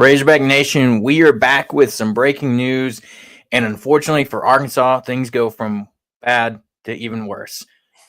Razorback Nation, we are back with some breaking news. And unfortunately for Arkansas, things go from bad to even worse.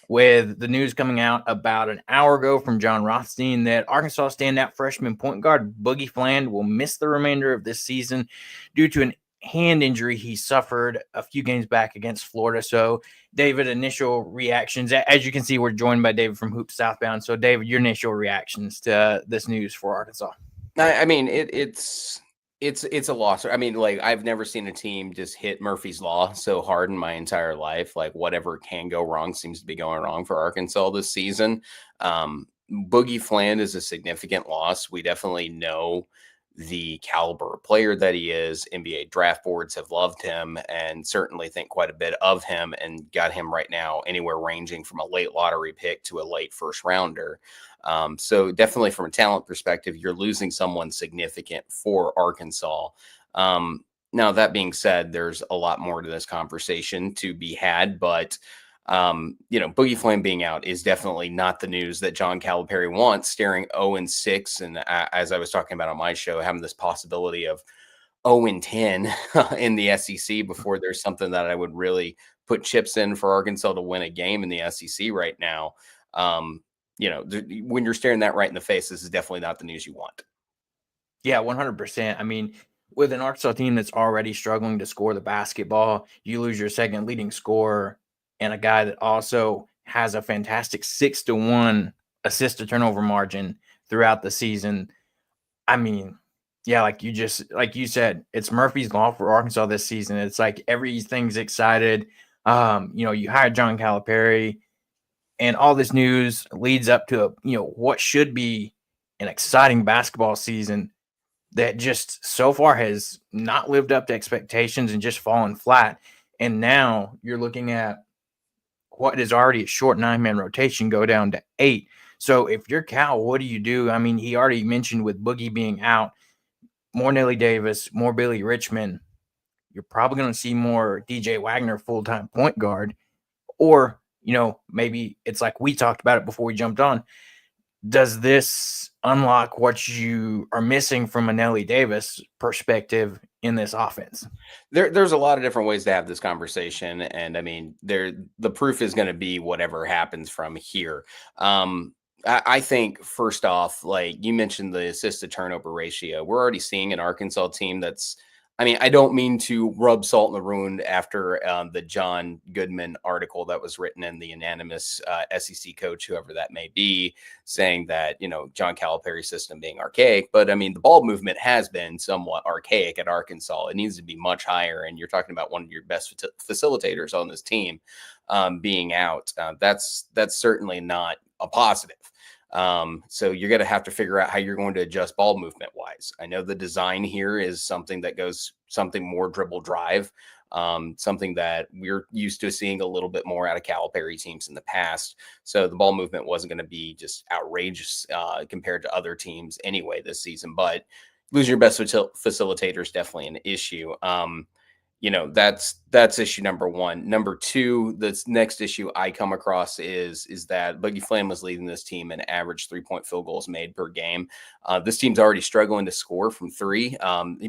With the news coming out about an hour ago from John Rothstein that Arkansas standout freshman point guard Boogie Fland will miss the remainder of this season due to an hand injury he suffered a few games back against Florida. So, David, initial reactions. As you can see, we're joined by David from Hoops Southbound. So, David, your initial reactions to this news for Arkansas. I mean, it's a loss. I mean, like, I've never seen a team just hit Murphy's Law so hard in my entire life. Like, whatever can go wrong seems to be going wrong for Arkansas this season. Boogie Fland is a significant loss. We definitely know the caliber of player that he is. NBA draft boards have loved him and certainly think quite a bit of him and got him right now anywhere ranging from a late lottery pick to a late first rounder. So definitely from a talent perspective, you're losing someone significant for Arkansas. Now, that being said, there's a lot more to this conversation to be had, but Boogie Fland being out is definitely not the news that John Calipari wants, staring 0-6. And as I was talking about on my show, having this possibility of 0-10 in the SEC before there's something that I would really put chips in for Arkansas to win a game in the SEC right now. When you're staring that right in the face, this is definitely not the news you want. Yeah, 100%. I mean, with an Arkansas team that's already struggling to score the basketball, you lose your second leading scorer and a guy that also has a fantastic 6-1 assist to turnover margin throughout the season. I mean, yeah, like you said, it's Murphy's Law for Arkansas this season. It's like everything's excited. You hired John Calipari, and all this news leads up to what should be an exciting basketball season that just so far has not lived up to expectations and just fallen flat. And now you're looking at what is already a short 9-man rotation go down to 8. So if you're Cal, what do you do? I mean, he already mentioned with Boogie being out, more Nelly Davis, more Billy Richmond. You're probably going to see more DJ Wagner full-time point guard. Or, maybe it's like we talked about it before we jumped on. Does this unlock what you are missing from a Nelly Davis perspective in this offense? There's a lot of different ways to have this conversation. And I mean, the proof is going to be whatever happens from here. I think first off, like you mentioned, the assist to turnover ratio, we're already seeing an Arkansas team that's, I don't mean to rub salt in the wound after the John Goodman article that was written in the unanimous SEC coach, whoever that may be, saying that, John Calipari's system being archaic. But I mean, the ball movement has been somewhat archaic at Arkansas. It needs to be much higher. And you're talking about one of your best facilitators on this team being out. That's certainly not a positive. So you're going to have to figure out how you're going to adjust ball movement wise. I know the design here is something that goes something more dribble drive, something that we're used to seeing a little bit more out of Calipari teams in the past. So the ball movement wasn't going to be just outrageous compared to other teams anyway this season, but losing your best facilitator is definitely an issue. That's issue number one. Number two, the next issue I come across is that Boogie Fland was leading this team in average 3-point field goals made per game. This team's already struggling to score from three.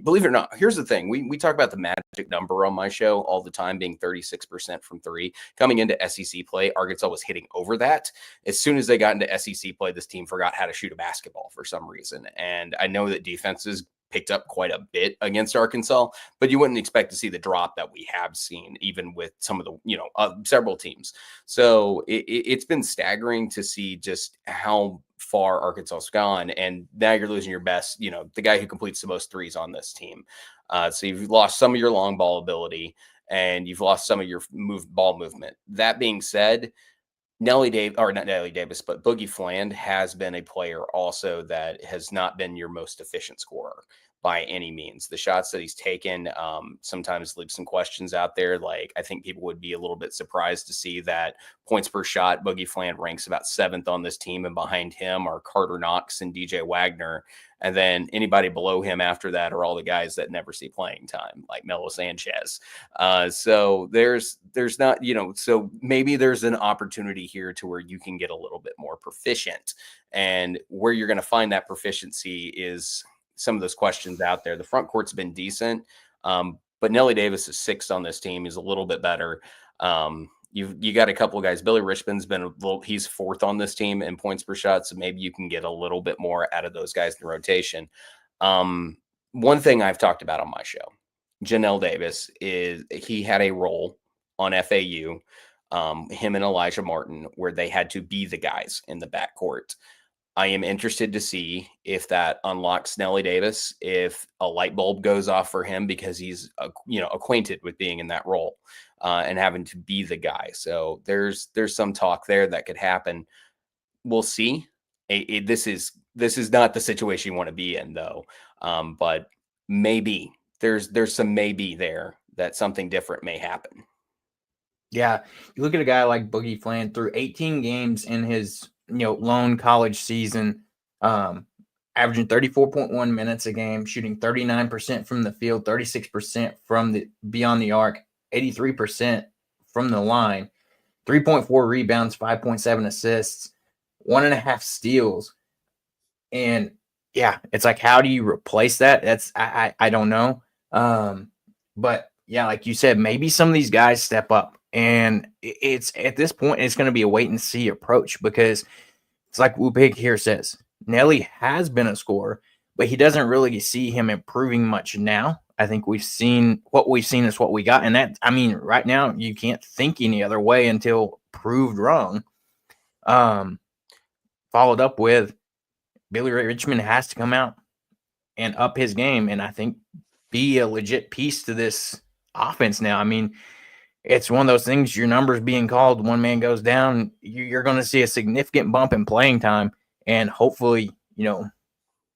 Believe it or not, here's the thing. We talk about the magic number on my show all the time being 36% from three. Coming into SEC play, Arkansas was hitting over that. As soon as they got into SEC play, this team forgot how to shoot a basketball for some reason. And I know that defenses picked up quite a bit against Arkansas, but you wouldn't expect to see the drop that we have seen even with some of the, several teams. So it's been staggering to see just how far Arkansas has gone. And now you're losing your best, the guy who completes the most threes on this team. So you've lost some of your long ball ability and you've lost some of your ball movement. That being said, not Nelly Davis, but Boogie Fland has been a player also that has not been your most efficient scorer by any means. The shots that he's taken sometimes leave some questions out there. Like, I think people would be a little bit surprised to see that points per shot, Boogie Fland ranks about 7th on this team, and behind him are Carter Knox and DJ Wagner. And then anybody below him after that are all the guys that never see playing time, like Melo Sanchez. So there's not, so maybe there's an opportunity here to where you can get a little bit more proficient. And where you're going to find that proficiency is some of those questions out there. The front court's been decent, but Nelly Davis is sixth on this team. He's a little bit better. You got a couple of guys. Billy Richmond's been he's fourth on this team in points per shot, so maybe you can get a little bit more out of those guys in the rotation. One thing I've talked about on my show, Janelle Davis, is he had a role on FAU, him and Elijah Martin, where they had to be the guys in the backcourt. I am interested to see if that unlocks Nelly Davis, if a light bulb goes off for him because he's acquainted with being in that role and having to be the guy. So there's some talk there that could happen. We'll see. This is not the situation you want to be in, though. But maybe there's some maybe there that something different may happen. Yeah, you look at a guy like Boogie Fland through 18 games in his lone college season, averaging 34.1 minutes a game, shooting 39% from the field, 36% from the beyond the arc, 83% from the line, 3.4 rebounds, 5.7 assists, 1.5 steals. And yeah, it's like, how do you replace that? That's I don't know. But yeah, like you said, maybe some of these guys step up. And it's at this point, it's going to be a wait and see approach, because it's like Whoopig here says, Nelly has been a scorer, but he doesn't really see him improving much now. I think what we've seen is what we got. And that, I mean, right now you can't think any other way until proved wrong. Followed up with Billy Richmond has to come out and up his game, and I think be a legit piece to this offense now. I mean, it's one of those things, your numbers being called, one man goes down, you're going to see a significant bump in playing time. And hopefully,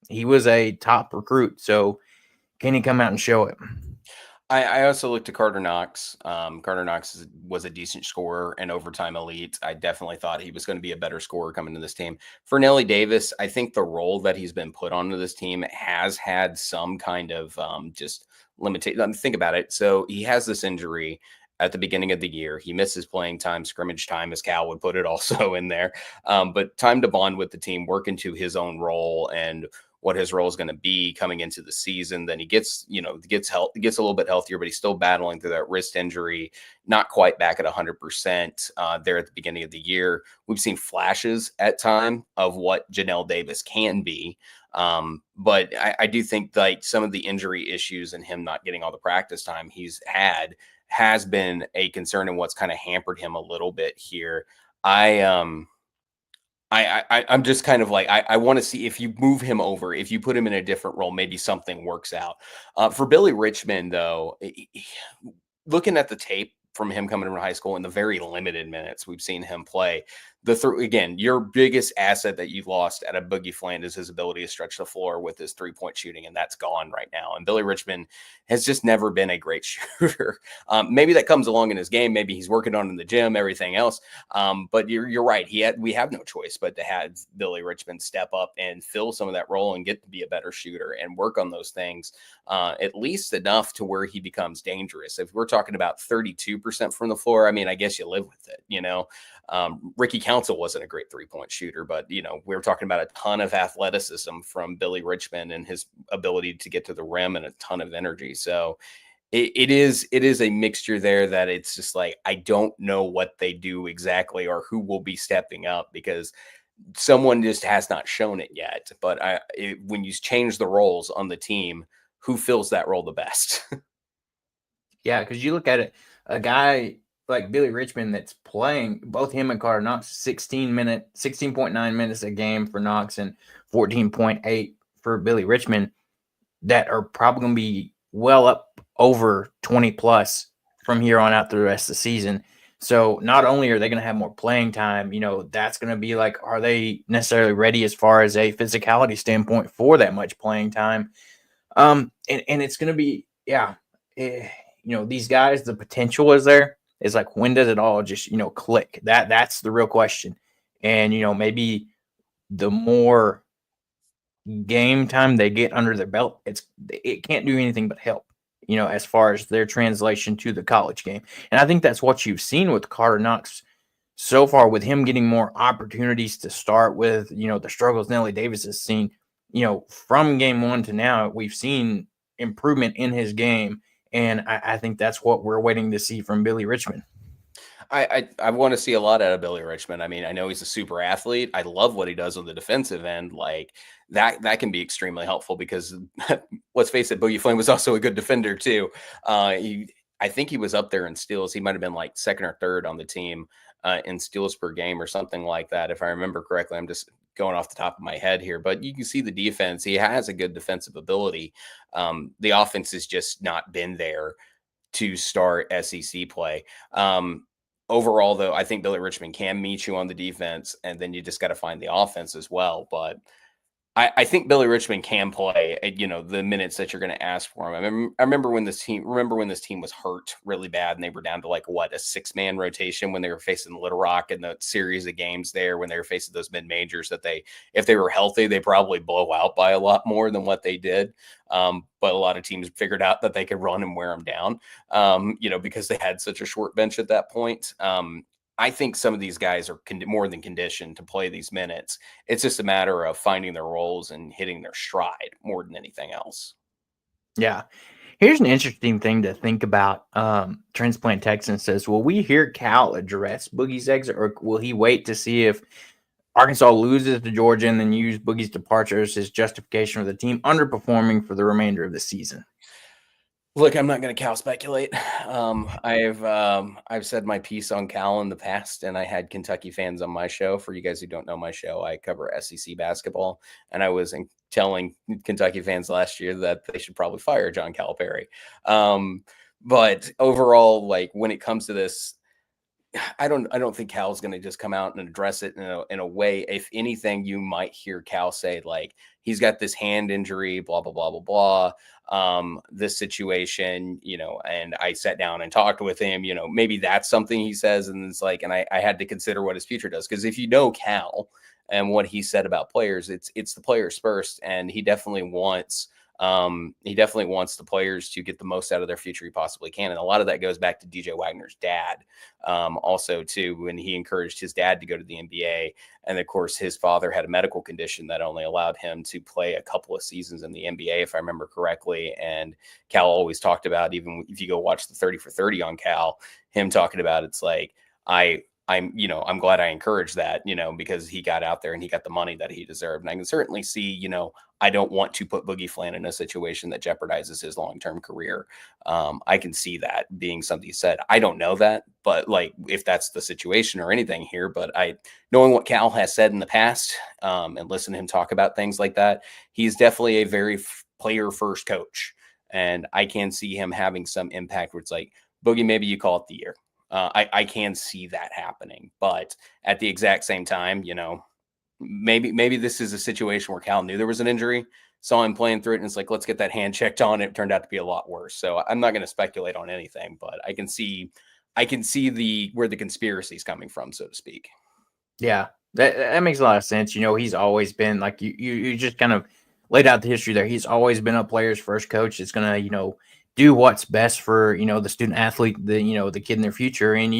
he was a top recruit. So can he come out and show it? I also looked at Carter Knox. Carter Knox was a decent scorer and overtime elite. I definitely thought he was going to be a better scorer coming to this team. For Nelly Davis, I think the role that he's been put onto this team has had some kind of just limitation. Think about it. So he has this injury at the beginning of the year. He misses playing time, scrimmage time, as Cal would put it, also in there. But time to bond with the team, work into his own role and what his role is going to be coming into the season. Then he gets a little bit healthier, but he's still battling through that wrist injury, not quite back at 100% there at the beginning of the year. We've seen flashes at time of what Janelle Davis can be. But I do think like some of the injury issues and him not getting all the practice time he's had has been a concern, and what's kind of hampered him a little bit here. I'm just kind of like, I want to see if you move him over, if you put him in a different role, maybe something works out. For Billy Richmond, though, looking at the tape from him coming from high school in the very limited minutes we've seen him play, again, your biggest asset that you've lost at a Boogie Fland is his ability to stretch the floor with his three-point shooting, and that's gone right now. And Billy Richmond has just never been a great shooter. Maybe that comes along in his game. Maybe he's working on in the gym, everything else. But you're right. We have no choice but to have Billy Richmond step up and fill some of that role and get to be a better shooter and work on those things, at least enough to where he becomes dangerous. If we're talking about 32% from the floor, I mean, I guess you live with it, Ricky Council wasn't a great three-point shooter, but we're talking about a ton of athleticism from Billy Richmond and his ability to get to the rim and a ton of energy. So it is a mixture there that it's just like, I don't know what they do exactly or who will be stepping up, because someone just has not shown it yet. But when you change the roles on the team, who fills that role the best? Yeah, because you look at it, a guy like Billy Richmond that's playing, both him and Carter Knox, 16.9 minutes a game for Knox and 14.8 for Billy Richmond, that are probably going to be well up over 20 plus from here on out through the rest of the season. So not only are they going to have more playing time, that's going to be like, are they necessarily ready as far as a physicality standpoint for that much playing time? And it's going to be, these guys, the potential is there. It's like, when does it all just, click? That's the real question. And, maybe the more game time they get under their belt, it can't do anything but help, as far as their translation to the college game. And I think that's what you've seen with Carter Knox so far, with him getting more opportunities to start with, the struggles Nelly Davis has seen. from game one to now, we've seen improvement in his game. And I think that's what we're waiting to see from Billy Richmond. I want to see a lot out of Billy Richmond. I mean, I know he's a super athlete. I love what he does on the defensive end. Like that can be extremely helpful because let's face it, Boogie Fland was also a good defender too. I think he was up there in steals. He might have been like second or third on the team in steals per game or something like that, if I remember correctly. I'm just going off the top of my head here, but you can see the defense. He has a good defensive ability. The offense has just not been there to start SEC play. Overall, though, I think Billy Richmond can meet you on the defense, and then you just got to find the offense as well. But I think Billy Richmond can play, the minutes that you're going to ask for him. I remember when this team was hurt really bad, and they were down to a 6-man rotation when they were facing Little Rock in the series of games there when they were facing those mid majors. That if they were healthy, they probably blow out by a lot more than what they did. But a lot of teams figured out that they could run and wear them down, because they had such a short bench at that point. I think some of these guys are more than conditioned to play these minutes. It's just a matter of finding their roles and hitting their stride more than anything else. Yeah. Here's an interesting thing to think about. Transplant Texan says, will we hear Cal address Boogie's exit, or will he wait to see if Arkansas loses to Georgia and then use Boogie's departure as his justification for the team underperforming for the remainder of the season? Look, I'm not going to Cal speculate. I've said my piece on Cal in the past, and I had Kentucky fans on my show. For you guys who don't know my show, I cover SEC basketball, and I was telling Kentucky fans last year that they should probably fire John Calipari. But overall, when it comes to this, I don't think Cal's going to just come out and address it in a way. If anything, you might hear Cal say he's got this hand injury, blah blah blah blah blah. This situation, and I sat down and talked with him. Maybe that's something he says, and it's and I had to consider what his future does, because if you know Cal and what he said about players, it's the players first, and he definitely wants. The players to get the most out of their future he possibly can. And a lot of that goes back to DJ Wagner's dad, also too, when he encouraged his dad to go to the NBA. And of course, his father had a medical condition that only allowed him to play a couple of seasons in the NBA, if I remember correctly. And Cal always talked about, even if you go watch the 30 for 30 on Cal, him talking about, it's I'm glad I encouraged that, because he got out there and he got the money that he deserved. And I can certainly see, I don't want to put Boogie Fland in a situation that jeopardizes his long-term career. I can see that being something he said. I don't know that, but if that's the situation or anything here, but knowing what Cal has said in the past, and listen to him talk about things like that, he's definitely a very player-first coach. And I can see him having some impact where it's Boogie, maybe you call it the year. I can see that happening, but at the exact same time, maybe this is a situation where Cal knew there was an injury, saw him playing through it, and it's let's get that hand checked on. It turned out to be a lot worse. So I'm not going to speculate on anything, but I can see where the conspiracy is coming from, so to speak. Yeah, that makes a lot of sense. He's always been you just kind of laid out the history there. He's always been a player's first coach that's going to, do what's best for, the student athlete, the kid in their future. And,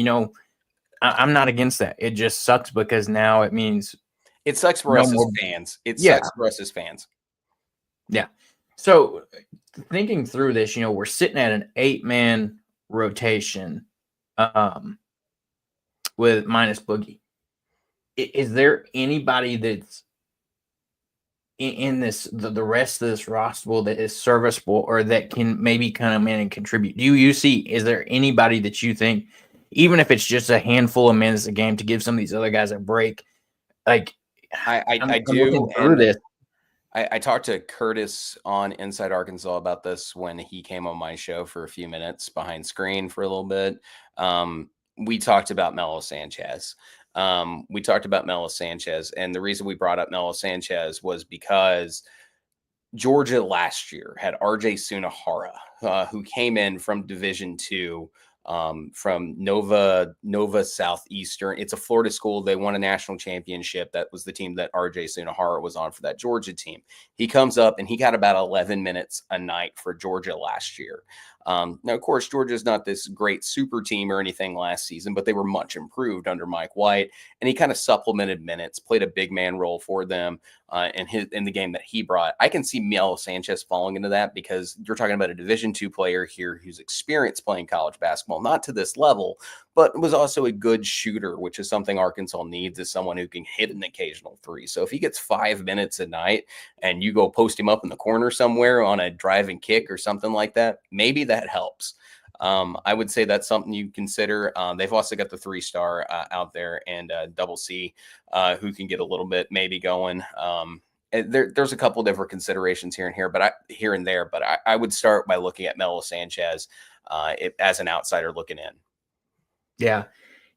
I'm not against that. It just sucks because now it means it sucks for us as fans. Sucks for us as fans. Yeah. So thinking through this, we're sitting at an 8-man rotation with minus Boogie. Is there anybody that's in this the rest of this roster that is serviceable or that can maybe come in and contribute? Is there anybody that you think, even if it's just a handful of minutes a game, to give some of these other guys a break? I do. I talked to Curtis on Inside Arkansas about this when he came on my show for a few minutes behind screen for a little bit. We talked about Melo Sanchez. And the reason we brought up Melo Sanchez was because Georgia last year had RJ Sunahara, who came in from Division II, from Nova Southeastern. It's a Florida school. They won a national championship. That was the team that RJ Sunahara was on for that Georgia team. He comes up and he got about 11 minutes a night for Georgia last year. Now, of course, Georgia's not this great super team or anything last season, but they were much improved under Mike White, and he kind of supplemented minutes, played a big man role for them in the game that he brought. I can see Melo Sanchez falling into that because you're talking about a Division II player here who's experienced playing college basketball, not to this level, but was also a good shooter, which is something Arkansas needs, is someone who can hit an occasional three. So if he gets 5 minutes a night and you go post him up in the corner somewhere on a driving kick or something like that, maybe that helps. I would say that's something you consider. They've also got the 3-star out there and double C who can get a little bit maybe going. There's a couple different considerations here and there, but I would start by looking at Melo Sanchez as an outsider looking in. Yeah.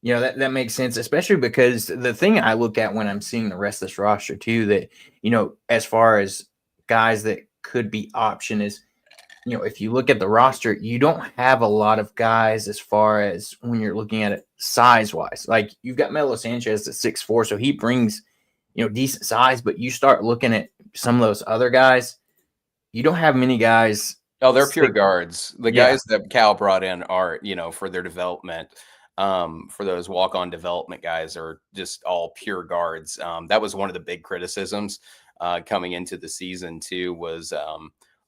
That makes sense, especially because the thing I look at when I'm seeing the rest of this roster too, that, as far as guys that could be option is, if you look at the roster, you don't have a lot of guys as far as when you're looking at it size-wise. Like, you've got Melo Sanchez at 6'4", so he brings, decent size, but you start looking at some of those other guys, you don't have many guys. Oh, they're pure guards. The guys that Cal brought in are, for their development, for those walk-on development guys are just all pure guards. That was one of the big criticisms coming into the season too, was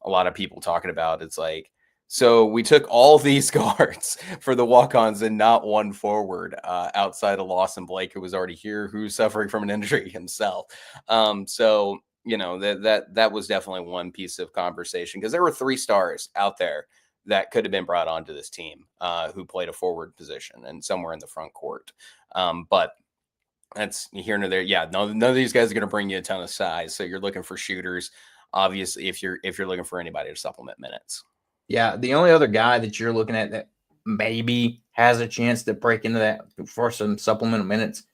a lot of people talking about, it's like, so we took all these guards for the walk-ons and not one forward outside of Lawson Blake, who was already here, who's suffering from an injury himself. So, that was definitely one piece of conversation, because there were 3 stars out there that could have been brought onto this team who played a forward position and somewhere in the front court. But that's here and there. Yeah, none of these guys are going to bring you a ton of size. So you're looking for shooters, obviously, if you're looking for anybody to supplement minutes. Yeah, the only other guy that you're looking at that maybe has a chance to break into that for some supplemental minutes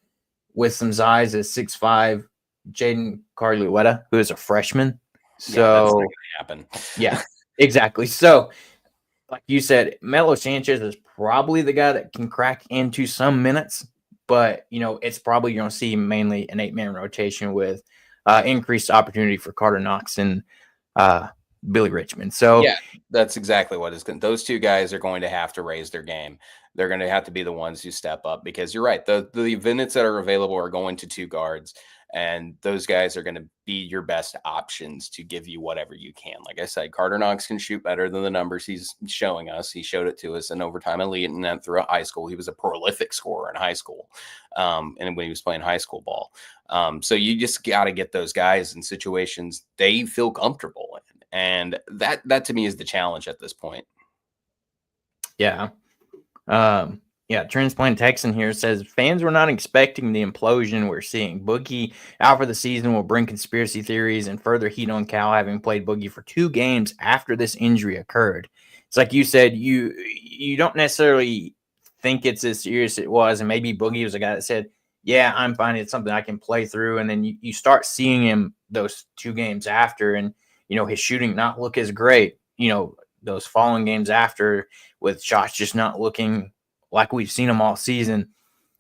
with some size is 6'5", Jaden Carluetta, who is a freshman. So that's not going to happen. Yeah, exactly. So, like you said, Melo Sanchez is probably the guy that can crack into some minutes, but it's probably going to see mainly an 8-man rotation with increased opportunity for Carter Knox and Billy Richmond. So yeah, that's exactly what is going. Those 2 guys are going to have to raise their game. They're going to have to be the ones who step up, because you're right. The minutes that are available are going to 2 guards, and those guys are going to be your best options to give you whatever you can. Like I said, Carter Knox can shoot better than the numbers he's showing us. He showed it to us in overtime elite and then throughout high school. He was a prolific scorer in high school, and when he was playing high school ball. So you just got to get those guys in situations they feel comfortable in. And that to me is the challenge at this point. Yeah. Transplant Texan here says fans were not expecting the implosion we're seeing. Boogie out for the season will bring conspiracy theories and further heat on Cal, having played Boogie for 2 games after this injury occurred. It's like you said, you don't necessarily think it's as serious as it was, and maybe Boogie was a guy that said, yeah, I'm fine, it's something I can play through, and then you start seeing him those 2 games after, and his shooting not look as great, those following games after, with shots just not looking like we've seen them all season.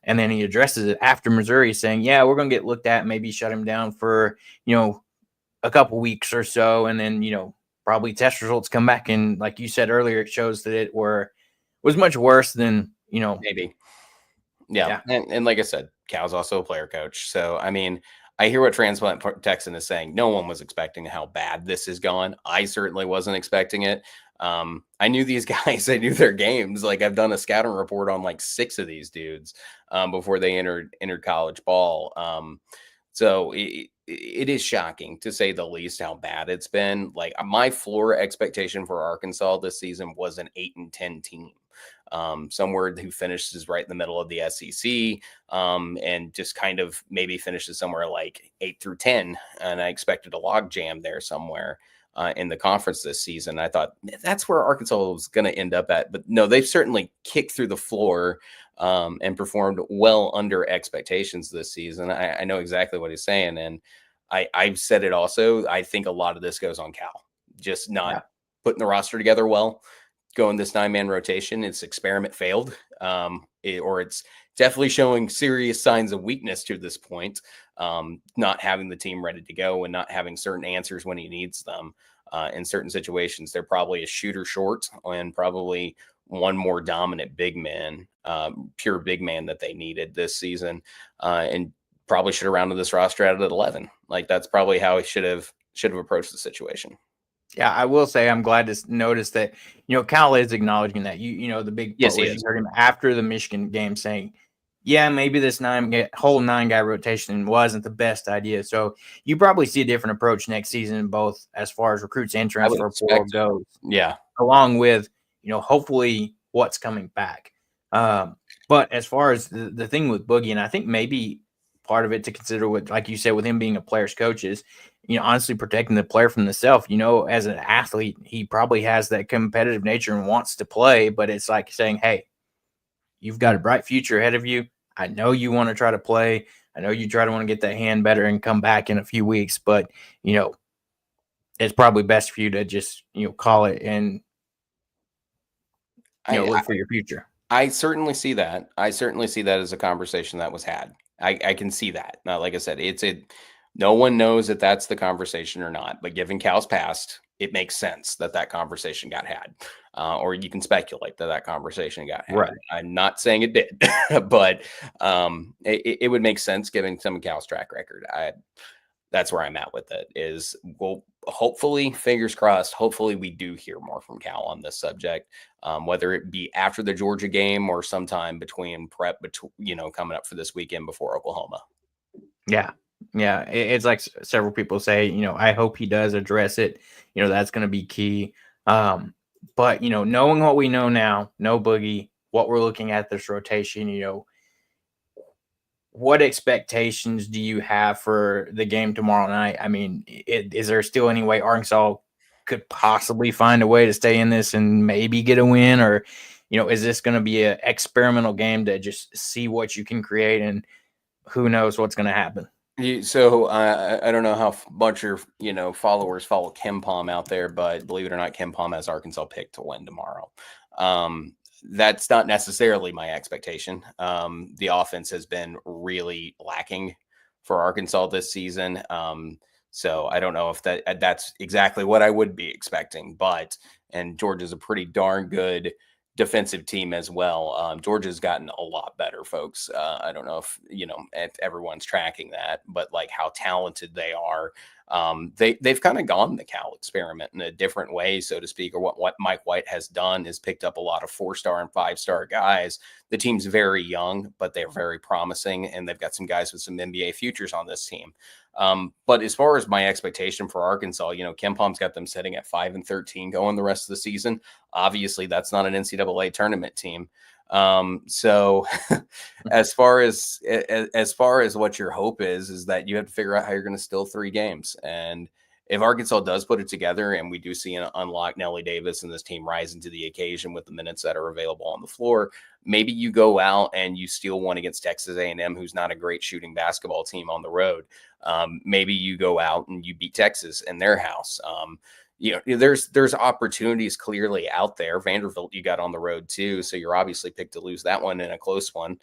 And then he addresses it after Missouri, saying, yeah, we're going to get looked at, maybe shut him down for, a couple weeks or so. And then, probably test results come back. And like you said earlier, it shows that it was much worse than, maybe. Yeah. And like I said, Cal's also a player coach. So, I mean, I hear what Transplant Texan is saying. No one was expecting how bad this has gone. I certainly wasn't expecting it. I knew these guys. I knew their games. Like, I've done a scouting report on like 6 of these dudes before they entered college ball. So it is shocking, to say the least, how bad it's been. Like, my floor expectation for Arkansas this season was an 8-10 team. Somewhere who finishes right in the middle of the SEC, and just kind of maybe finishes somewhere like 8-10. And I expected a log jam there somewhere in the conference this season. I thought that's where Arkansas was going to end up at, but no, they've certainly kicked through the floor and performed well under expectations this season. I know exactly what he's saying. And I've said it also. I think a lot of this goes on Cal, just not putting the roster together well. Going this 9-man rotation, its experiment failed, or it's definitely showing serious signs of weakness to this point. Not having the team ready to go and not having certain answers when he needs them. In certain situations, they're probably a shooter short and probably one more dominant big man, pure big man that they needed this season, and probably should have rounded this roster out at 11. Like that's probably how he should have approached the situation. Yeah, I will say I'm glad to notice that, Cal is acknowledging that. The big Yes, part he was you is. heard him after the Michigan game saying, yeah, maybe this whole 9-guy rotation wasn't the best idea. So you probably see a different approach next season, both as far as recruits and I would transfer portal expect. goes, Yeah. along with, hopefully what's coming back. But as far as the thing with Boogie, and I think maybe part of it to consider with, like you said, with him being a player's coach is, honestly protecting the player from the self. As an athlete, he probably has that competitive nature and wants to play, but it's like saying, hey, you've got a bright future ahead of you. I know you want to try to play. I know you try to want to get that hand better and come back in a few weeks, but, it's probably best for you to just, call it and, look for your future. I certainly see that. I certainly see that as a conversation that was had. I can see that. Now, like I said, no one knows if that's the conversation or not, but given Cal's past, it makes sense that that conversation got had, or you can speculate that that conversation got had. Right. I'm not saying it did, but it would make sense given some of Cal's track record. That's where I'm at with it. Is well, hopefully, fingers crossed. Hopefully, we do hear more from Cal on this subject, whether it be after the Georgia game or sometime between prep, coming up for this weekend before Oklahoma. Yeah. Yeah. It's like several people say, I hope he does address it. That's going to be key. But, knowing what we know now, no Boogie, what we're looking at this rotation, what expectations do you have for the game tomorrow night? I mean, is there still any way Arkansas could possibly find a way to stay in this and maybe get a win? Or, is this going to be an experimental game to just see what you can create and who knows what's going to happen? So I don't know how much your followers follow Kim Palm out there, but believe it or not, Kim Palm has Arkansas picked to win tomorrow. That's not necessarily my expectation. The offense has been really lacking for Arkansas this season. So I don't know if that's exactly what I would be expecting, and Georgia's a pretty darn good defensive team as well. Georgia's gotten a lot better, folks. I don't know if everyone's tracking that, but like how talented they are. They've kind of gone the Cal experiment in a different way, so to speak, or what Mike White has done is picked up a lot of 4-star and 5-star guys. The team's very young, but they're very promising, and they've got some guys with some NBA futures on this team. But as far as my expectation for Arkansas, Ken Palm's got them sitting at 5-13 going the rest of the season. Obviously, that's not an NCAA tournament team. So as far as what your hope is that you have to figure out how you're going to steal 3 games. And if Arkansas does put it together and we do see an unlock Nelly Davis and this team rising to the occasion with the minutes that are available on the floor, maybe you go out and you steal one against Texas A&M, who's not a great shooting basketball team on the road. Maybe you go out and you beat Texas in their house. There's opportunities clearly out there. Vanderbilt you got on the road too, so you're obviously picked to lose that one in a close one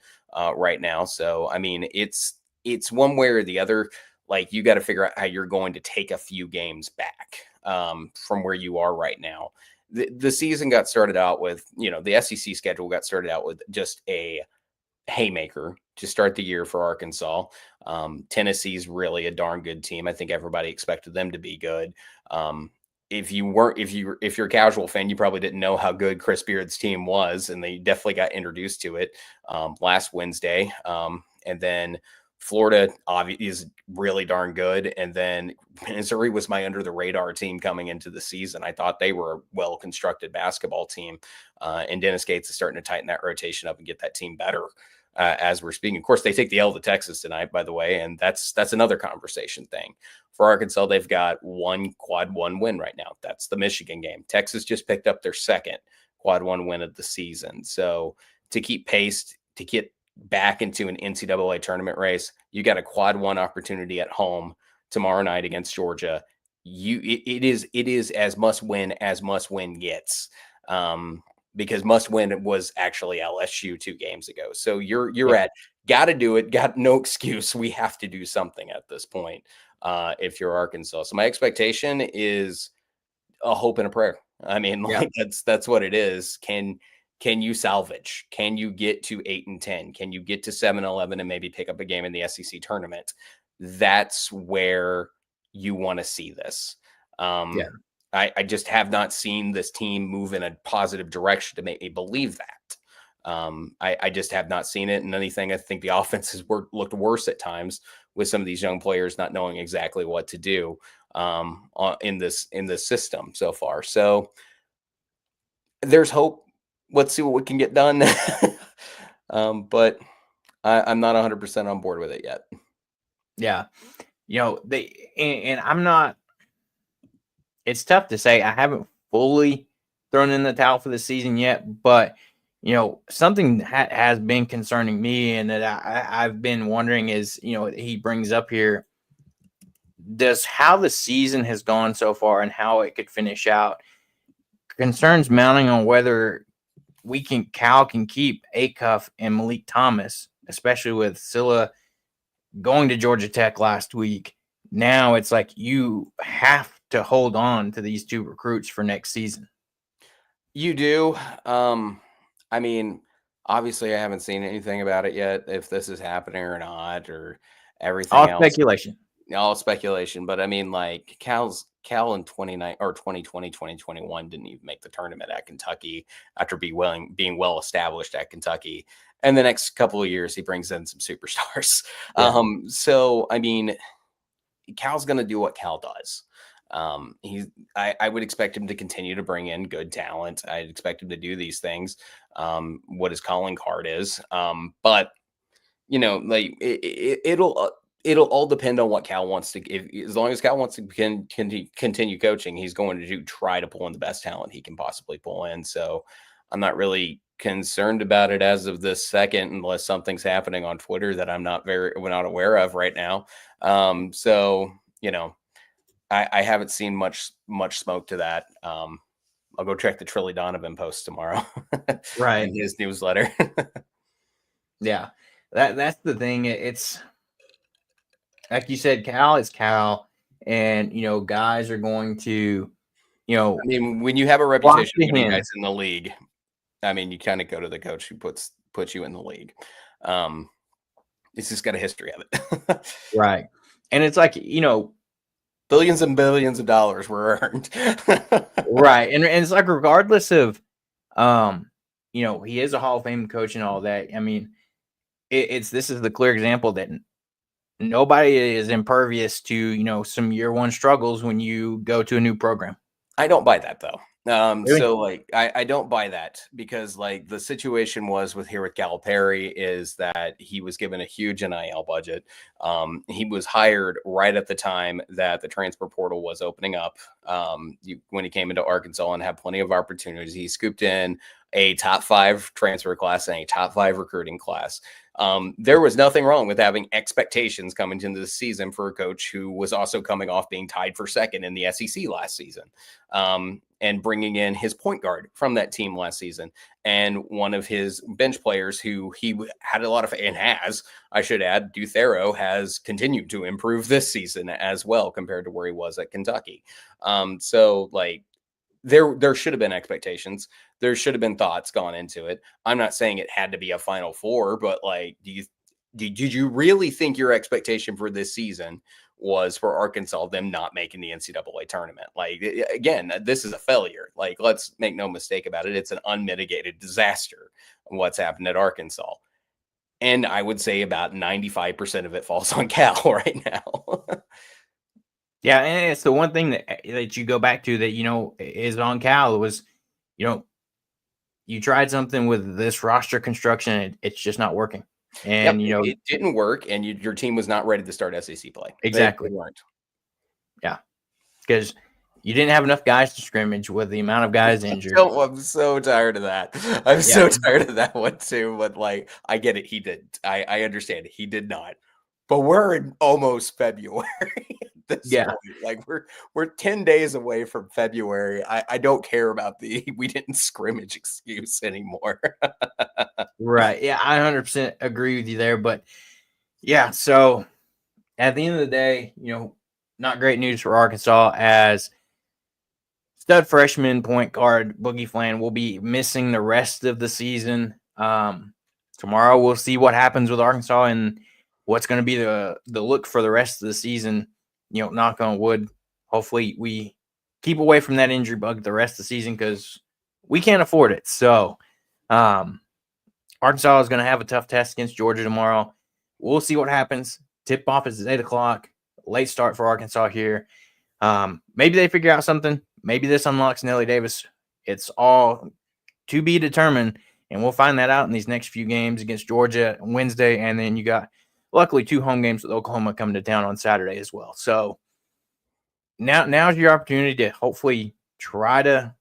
right now. So I mean, it's one way or the other. Like you got to figure out how you're going to take a few games back from where you are right now. The season got started out with, the SEC schedule got started out with just a haymaker to start the year for Arkansas. Tennessee's really a darn good team. I think everybody expected them to be good. If you're a casual fan, you probably didn't know how good Chris Beard's team was, and they definitely got introduced to it last Wednesday. And then Florida is really darn good. And then Missouri was my under the radar team coming into the season. I thought they were a well constructed basketball team. And Dennis Gates is starting to tighten that rotation up and get that team better as we're speaking. Of course, they take the L to Texas tonight, by the way. And that's another conversation thing. For Arkansas, they've got one quad 1 win right now. That's the Michigan game. Texas just picked up their second quad 1 win of the season. So to keep pace, to get back into an NCAA tournament race, you got a quad 1 opportunity at home tomorrow night against Georgia. It is as must win gets, because must win was actually LSU 2 games ago. So you're at got to do it, got no excuse. We have to do something at this point if you're Arkansas. So my expectation is a hope and a prayer. I mean, Yeah. like that's what it is. Can you salvage? Can you get to 8-10? Can you get to 7-11 and maybe pick up a game in the SEC tournament? That's where you want to see this. Yeah. I just have not seen this team move in a positive direction to make me believe that. I just have not seen it. And anything, I think the offense has looked worse at times with some of these young players not knowing exactly what to do in this system so far. So there's hope. Let's see what we can get done. But I'm not 100% on board with it yet. Yeah. And I'm not, it's tough to say. I haven't fully thrown in the towel for the season yet, but something has been concerning me and that I've been wondering is, he brings up here, does how the season has gone so far and how it could finish out concerns mounting on whether Cal can keep Acuff and Malik Thomas, especially with Scylla going to Georgia Tech last week. Now it's like you have to hold on to these two recruits for next season. You do. I mean, obviously, I haven't seen anything about it yet, if this is happening or not, or everything All else. speculation. All speculation. But I mean, like Cal in 2020, 2021 didn't even make the tournament at Kentucky after being well established at Kentucky. And the next couple of years, he brings in some superstars. Yeah. So I mean, Cal's going to do what Cal does. I would expect him to continue to bring in good talent. I'd expect him to do these things. What his calling card is. But like it'll all depend on what Cal wants to. As long as Cal wants to continue coaching, he's going to try to pull in the best talent he can possibly pull in. So I'm not really concerned about it as of this second, unless something's happening on Twitter that we're not aware of right now. So I haven't seen much smoke to that. I'll go check the Trilly Donovan post tomorrow. Right. In his newsletter. Yeah. That's the thing. It's like you said, Cal is Cal, and guys are going to, I mean, when you have a reputation of winning guys in the league, I mean, you kind of go to the coach who puts you in the league. It's just got a history of it. Right. And it's like, billions and billions of dollars were earned. Right. And it's like, regardless of, he is a Hall of Fame coach and all that. I mean, this is the clear example that nobody is impervious to, some year one struggles when you go to a new program. I don't buy that though. Really? So like, I don't buy that because like the situation was with Calipari is that he was given a huge NIL budget. He was hired right at the time that the transfer portal was opening up. When he came into Arkansas and had plenty of opportunities, he scooped in a top 5 transfer class and a top 5 recruiting class. There was nothing wrong with having expectations coming into the season for a coach who was also coming off being tied for second in the SEC last season. And bringing in his point guard from that team last season and one of his bench players who he had a lot of, and has, I should add, Duthero has continued to improve this season as well compared to where he was at Kentucky. So like there should have been expectations. There should have been thoughts gone into it. I'm not saying it had to be a Final Four, but like, did you really think your expectation for this season was for Arkansas them not making the NCAA tournament? Like, again, this is a failure. Like, let's make no mistake about it. It's an unmitigated disaster what's happened at Arkansas. And I would say about 95% of it falls on Cal right now. Yeah, and it's the one thing that you go back to that, is on Cal. It was, you tried something with this roster construction, it's just not working. And, it didn't work, and your team was not ready to start SEC play. Exactly. They weren't. Yeah, because you didn't have enough guys to scrimmage with the amount of guys injured. I'm so tired of that. I'm so tired of that one too. But like, I get it. He did. I understand it. He did not. But we're in almost February. At this point. Like we're 10 days away from February. I don't care about the we didn't scrimmage excuse anymore. Right. Yeah, I 100% agree with you there. But yeah, so at the end of the day, not great news for Arkansas as stud freshman point guard Boogie Fland will be missing the rest of the season. Tomorrow we'll see what happens with Arkansas and what's going to be the look for the rest of the season. Knock on wood. Hopefully we keep away from that injury bug the rest of the season because we can't afford it. So Arkansas is going to have a tough test against Georgia tomorrow. We'll see what happens. Tip-off is at 8 o'clock. Late start for Arkansas here. Maybe they figure out something. Maybe this unlocks Nelly Davis. It's all to be determined, and we'll find that out in these next few games against Georgia on Wednesday, and then you got, luckily, 2 home games with Oklahoma coming to town on Saturday as well. So now's your opportunity to hopefully try to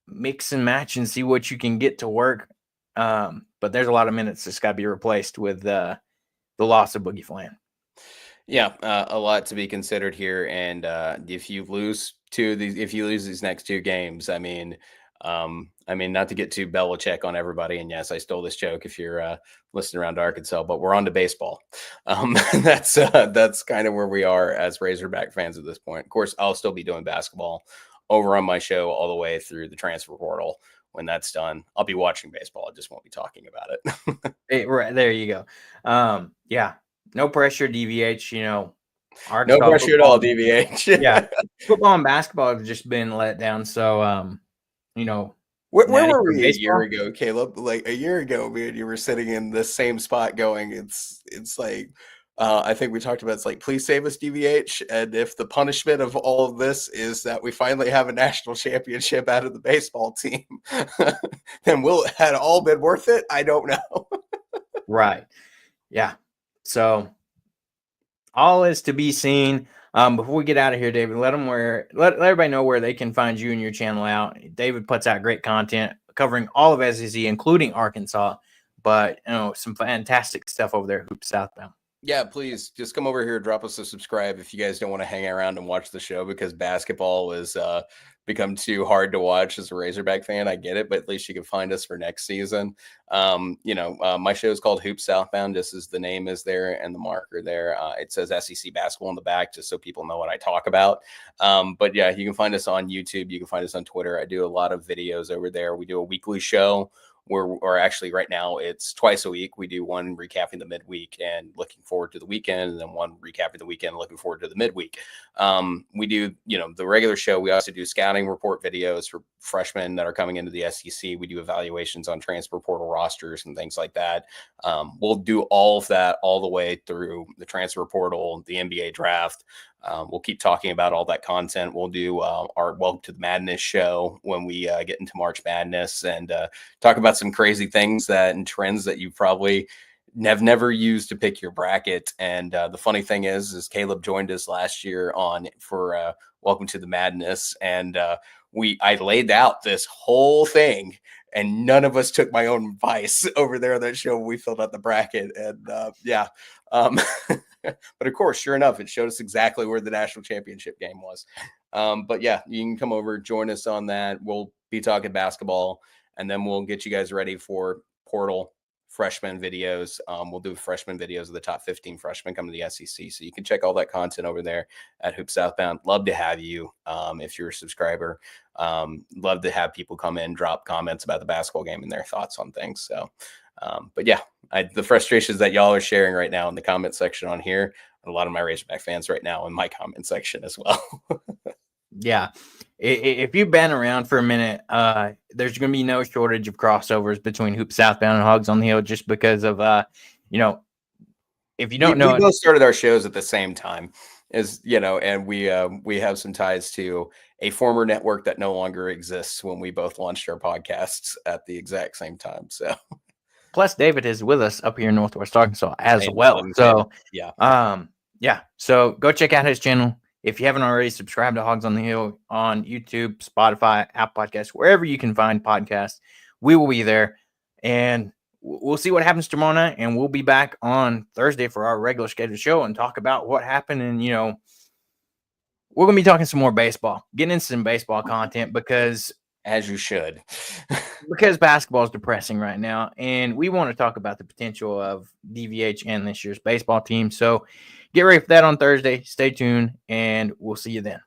mix and match and see what you can get to work. But there's a lot of minutes that's got to be replaced with the loss of Boogie Fland. Yeah, a lot to be considered here. And if you lose these next 2 games, I mean, not to get too Belichick on everybody. And yes, I stole this joke if you're listening around to Arkansas, but we're on to baseball. That's kind of where we are as Razorback fans at this point. Of course, I'll still be doing basketball over on my show all the way through the transfer portal. When that's done, I'll be watching baseball. I just won't be talking about it. Right there you go. Yeah. No pressure, DVH, no pressure at all, DVH. Yeah. Football and basketball have just been let down. So, where were we a year ago, Caleb? Like a year ago, me and you were sitting in the same spot going, it's like, I think we talked about, it's like, please save us, DVH. And if the punishment of all of this is that we finally have a national championship out of the baseball team, then had it all been worth it? I don't know. Right. Yeah. So all is to be seen. Before we get out of here, David, let everybody know where they can find you and your channel out. David puts out great content covering all of SEC, including Arkansas, but some fantastic stuff over there, Hoops Southbound. Yeah, please just come over here, drop us a subscribe if you guys don't want to hang around and watch the show because basketball is become too hard to watch as a Razorback fan. I get it, but at least you can find us for next season. My show is called Hoops Southbound. This is the name is there and the marker there. It says SEC basketball in the back just so people know what I talk about. But yeah, you can find us on YouTube. You can find us on Twitter. I do a lot of videos over there. We do a weekly show. Or actually right now it's twice a week. We do one recapping the midweek and looking forward to the weekend, and then one recapping the weekend, looking forward to the midweek. We do, the regular show. We also do scouting report videos for freshmen that are coming into the SEC. We do evaluations on transfer portal rosters and things like that. We'll do all of that all the way through the transfer portal, the NBA draft. We'll keep talking about all that content. We'll do our Welcome to the Madness show when we get into March Madness and talk about some crazy things and trends that you probably have never used to pick your bracket. And the funny thing is Caleb joined us last year for Welcome to the Madness, and I laid out this whole thing. And none of us took my own advice over there on that show when we filled out the bracket. And but of course, sure enough, it showed us exactly where the national championship game was. But yeah, you can come over, join us on that. We'll be talking basketball, and then we'll get you guys ready for portal freshman videos. We'll do freshman videos of the top 15 freshmen coming to the SEC. So you can check all that content over there at Hoops Southbound. Love to have you if you're a subscriber. Love to have people come in, drop comments about the basketball game and their thoughts on things. So, but yeah, the frustrations that y'all are sharing right now in the comment section on here, and a lot of my Razorback fans right now in my comment section as well. Yeah. If you've been around for a minute, there's going to be no shortage of crossovers between Hoops Southbound and Hawgs on the Hill just because of, if you don't know. We both started our shows at the same time and we have some ties to a former network that no longer exists when we both launched our podcasts at the exact same time. So plus David is with us up here in Northwest Arkansas as well. So yeah. So go check out his channel. If you haven't already, subscribe to Hawgs on the Hill on YouTube, Spotify, Apple Podcasts, wherever you can find podcasts. We will be there, and we'll see what happens tomorrow night, and we'll be back on Thursday for our regular scheduled show and talk about what happened. And, we're going to be talking some more baseball, getting into some baseball content because as you should, because basketball is depressing right now, and we want to talk about the potential of DVH and this year's baseball team. So get ready for that on Thursday. Stay tuned, and we'll see you then.